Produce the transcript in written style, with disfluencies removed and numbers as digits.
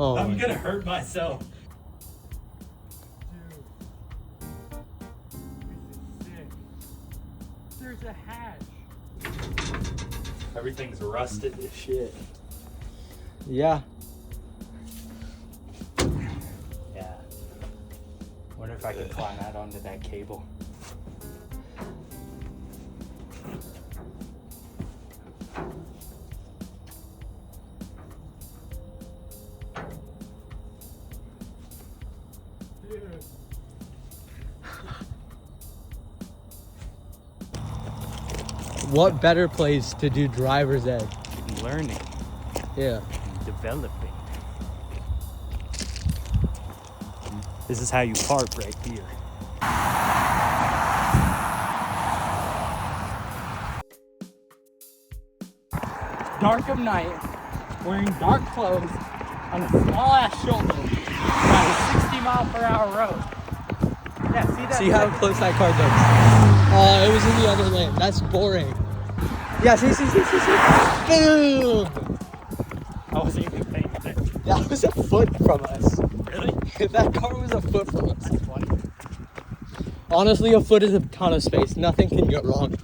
Oh, I'm gonna hurt myself. There's a hatch. Everything's rusted as shit. yeah. Yeah. Wonder if I can climb out onto that cable. What better place to do driver's ed? Learning Yeah. and developing. This is how you park right here. Dark of night, wearing dark clothes on a small ass shoulder down a 60-mile-per-hour road. Yeah, see that? See how close that car goes? It was in the other lane. That's boring. Yeah, see. Boom! I wasn't even paying attention. That was a foot from us. Really? That car was a foot from us. That's funny. Honestly, a foot is a ton of space. Nothing can go wrong.